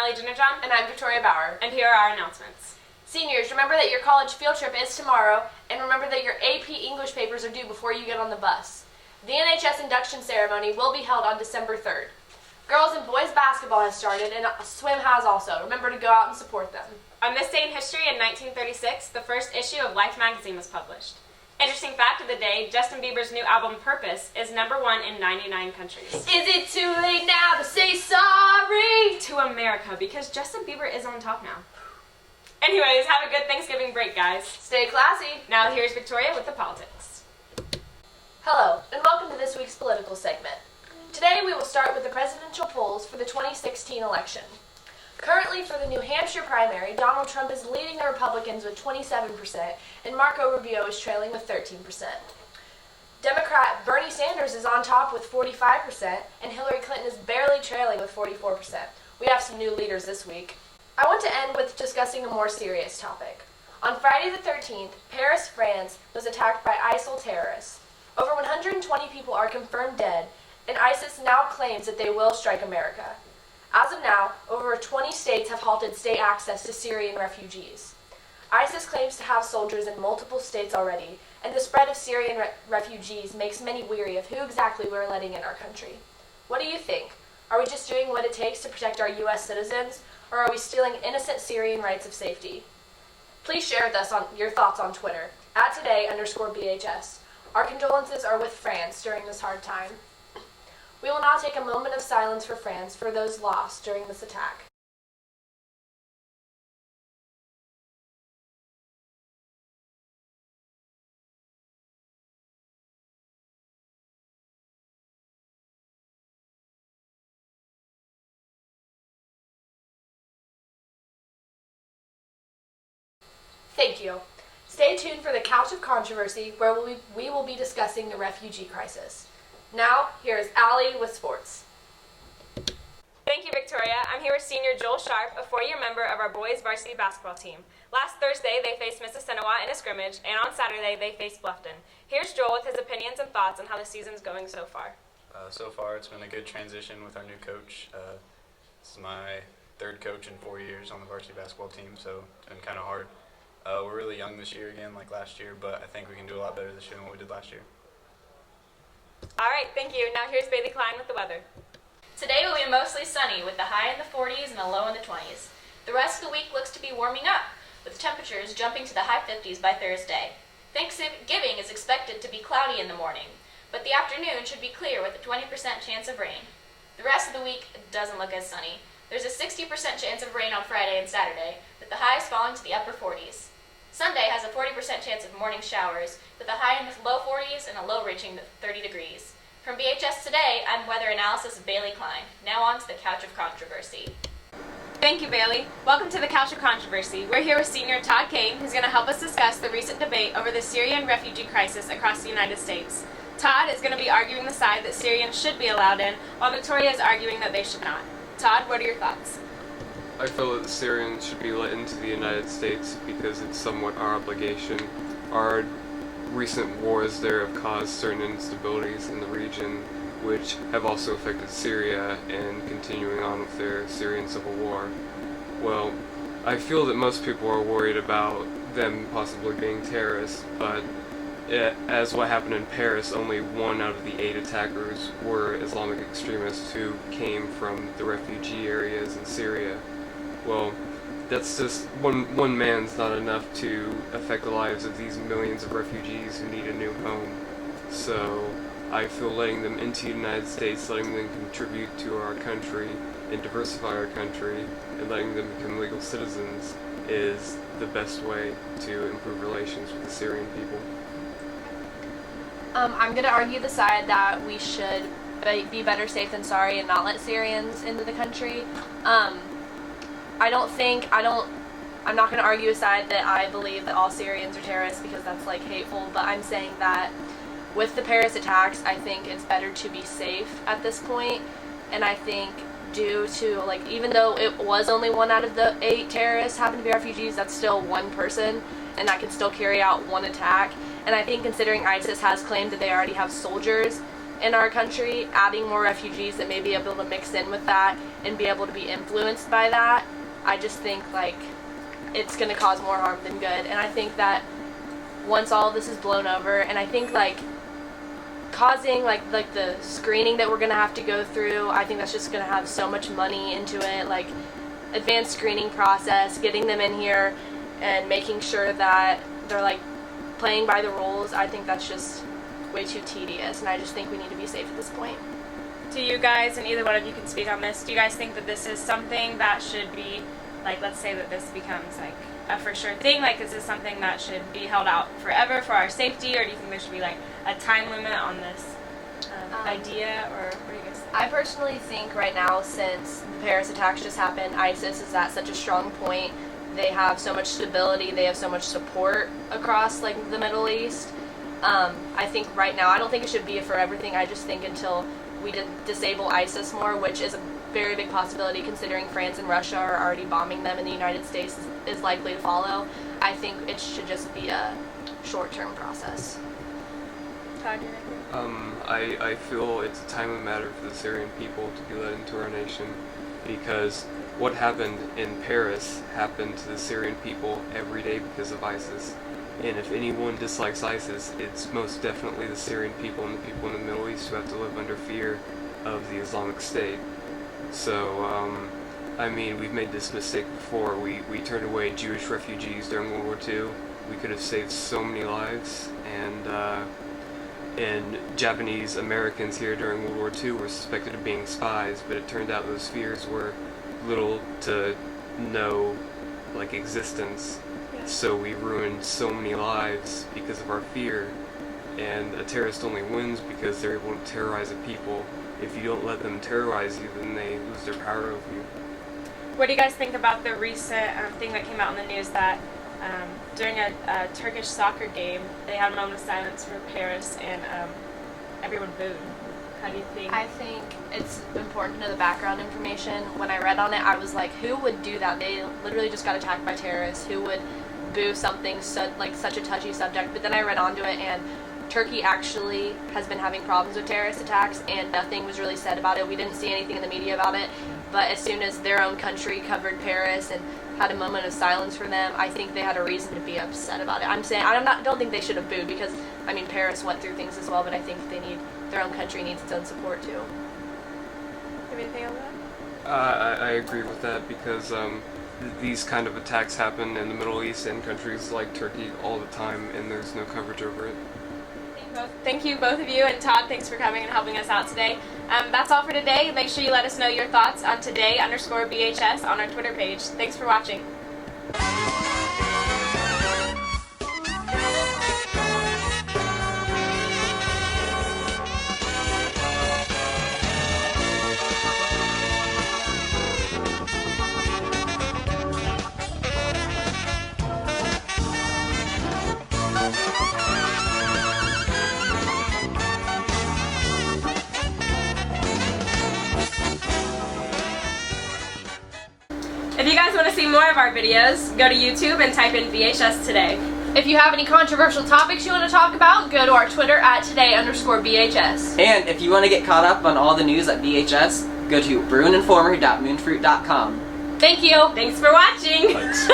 Allie Ginnerjohn. And I'm Victoria Bauer. And here are our announcements. Seniors, remember that your college field trip is tomorrow, and remember that your AP English papers are due before you get on the bus. The NHS induction ceremony will be held on December 3rd. Girls and boys basketball has started, and swim has also. Remember to go out and support them. On this day in history in 1936, the first issue of Life magazine was published. Interesting fact of the day, Justin Bieber's new album, Purpose, is #1 in 99 countries. Is it too late now to say sorry? To America, because Justin Bieber is on top now. Anyways, have a good Thanksgiving break, guys. Stay classy. Now here's Victoria with the politics. Hello, and welcome to this week's political segment. Today we will start with the presidential polls for the 2016 election. Currently, for the New Hampshire primary, Donald Trump is leading the Republicans with 27%, and Marco Rubio is trailing with 13%. Democrat Bernie Sanders is on top with 45%, and Hillary Clinton is barely trailing with 44%. We have some new leaders this week. I want to end with discussing a more serious topic. On Friday the 13th, Paris, France was attacked by ISIL terrorists. Over 120 people are confirmed dead, and ISIS now claims that they will strike America. As of now, over 20 states have halted state access to Syrian refugees. ISIS claims to have soldiers in multiple states already, and the spread of Syrian refugees makes many weary of who exactly we're letting in our country. What do you think? Are we just doing what it takes to protect our U.S. citizens, or are we stealing innocent Syrian rights of safety? Please share with us your thoughts on Twitter, @today_BHS. Our condolences are with France during this hard time. We will now take a moment of silence for France for those lost during this attack. Thank you. Stay tuned for the Couch of Controversy, where we will be discussing the refugee crisis. Now, here is Allie with sports. Thank you, Victoria. I'm here with senior Joel Sharp, a four-year member of our boys varsity basketball team. Last Thursday, they faced Mississinawa in a scrimmage, and on Saturday, they faced Bluffton. Here's Joel with his opinions and thoughts on how the season's going so far. So far, it's been a good transition with our new coach. This is my third coach in 4 years on the varsity basketball team, so it's been kind of hard. We're really young this year again, like last year, but I think we can do a lot better this year than what we did last year. All right, thank you. Now here's Bailey Klein with the weather. Today will be mostly sunny with a high in the 40s and a low in the 20s. The rest of the week looks to be warming up, with temperatures jumping to the high 50s by Thursday. Thanksgiving is expected to be cloudy in the morning, but the afternoon should be clear with a 20% chance of rain. The rest of the week doesn't look as sunny. There's a 60% chance of rain on Friday and Saturday, with the highs falling to the upper 40s. Sunday has a 40% chance of morning showers, with a high in the low 40s and a low reaching 30 degrees. From BHS Today, I'm weather analysis Bailey Klein. Now on to the Couch of Controversy. Thank you, Bailey. Welcome to the Couch of Controversy. We're here with senior Todd Kane, who's going to help us discuss the recent debate over the Syrian refugee crisis across the United States. Todd is going to be arguing the side that Syrians should be allowed in, while Victoria is arguing that they should not. Todd, what are your thoughts? I feel that the Syrians should be let into the United States because it's somewhat our obligation. Our recent wars there have caused certain instabilities in the region, which have also affected Syria and continuing on with their Syrian civil war. Well, I feel that most people are worried about them possibly being terrorists, but as what happened in Paris, only 1 out of the 8 attackers were Islamic extremists who came from the refugee areas in Syria. Well, that's just one man's not enough to affect the lives of these millions of refugees who need a new home. So I feel letting them into the United States, letting them contribute to our country and diversify our country, and letting them become legal citizens is the best way to improve relations with the Syrian people. I'm going to argue the side that we should be better safe than sorry and not let Syrians into the country. I'm not going to argue a side that I believe that all Syrians are terrorists because that's like hateful, but I'm saying that with the Paris attacks, I think it's better to be safe at this point, and I think due to, like, even though it was only 1 out of the 8 terrorists happen to be refugees, that's still one person, and that can still carry out one attack, and I think considering ISIS has claimed that they already have soldiers, in our country, adding more refugees that may be able to mix in with that and be able to be influenced by that, I just think like it's going to cause more harm than good. And I think that once all of this is blown over, and I think like causing like the screening that we're going to have to go through, I think that's just going to have so much money into it, like advanced screening process, getting them in here and making sure that they're like playing by the rules. I think that's just way too tedious, and I just think we need to be safe at this point. Do you guys, and either one of you can speak on this, do you guys think that this is something that should be, like, let's say that this becomes like a for sure thing, like is this something that should be held out forever for our safety, or do you think there should be like a time limit on this idea, or what do you guys think? I personally think right now, since the Paris attacks just happened, ISIS is at such a strong point. They have so much stability, they have so much support across like the Middle East. I think right now, I don't think it should be a forever thing. I just think until we disable ISIS more, which is a very big possibility considering France and Russia are already bombing them and the United States is likely to follow, I think it should just be a short-term process. Todd, do you agree? I feel it's a timely matter for the Syrian people to be let into our nation, because what happened in Paris happened to the Syrian people every day because of ISIS. And if anyone dislikes ISIS, it's most definitely the Syrian people and the people in the Middle East who have to live under fear of the Islamic State. So, I mean, we've made this mistake before. We turned away Jewish refugees during World War II. We could have saved so many lives, and Japanese Americans here during World War II were suspected of being spies, but it turned out those fears were little to no, like, existence. So we ruined so many lives because of our fear, and a terrorist only wins because they're able to terrorize a people. If you don't let them terrorize you, then they lose their power over you. What do you guys think about the recent thing that came out in the news that during a Turkish soccer game, they had a moment of silence for Paris and everyone booed? How do you think? I think it's important to know the background information. When I read on it, I was like, who would do that? They literally just got attacked by terrorists. Who would boo something such a touchy subject? But then I read onto it, and Turkey actually has been having problems with terrorist attacks, and nothing was really said about it. We didn't see anything in the media about it, but as soon as their own country covered Paris and had a moment of silence for them, I think they had a reason to be upset about it. I don't think they should have booed, because I mean Paris went through things as well, but I think their own country needs its own support too. Have anything on that? I agree with that, because these kind of attacks happen in the Middle East and countries like Turkey all the time, and there's no coverage over it. Thank you, both of you, and Todd, thanks for coming and helping us out today. That's all for today. Make sure you let us know your thoughts on today_BHS on our Twitter page. Thanks for watching. If you guys want to see more of our videos, go to YouTube and type in BHS Today. If you have any controversial topics you want to talk about, go to our Twitter at today_BHS. And if you want to get caught up on all the news at BHS, go to bruininformer.moonfruit.com. Thank you. Thanks for watching. Thanks.